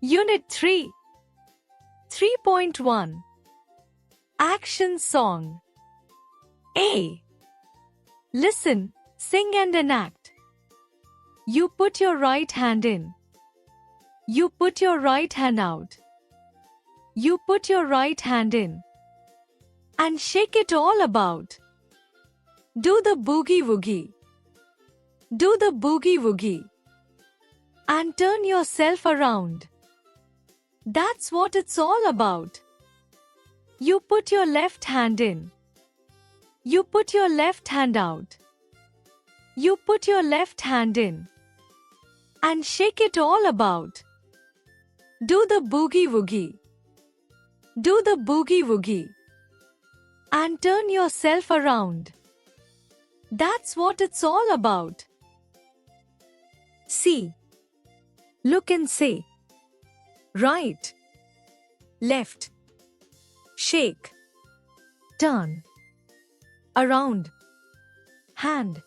Unit 3 3.1 Action Song. A. Listen, sing and enact. You put your right hand in. You put your right hand out. You put your right hand in. And shake it all about. Do the boogie woogie. Do the boogie woogie. And turn yourself around. That's what it's all about. You put your left hand in. You put your left hand out. You put your left hand in. And shake it all about. Do the boogie woogie. Do the boogie woogie. And turn yourself around. That's what it's all about. C. Look and say. Right. Left. Shake. Turn. Around. Hand.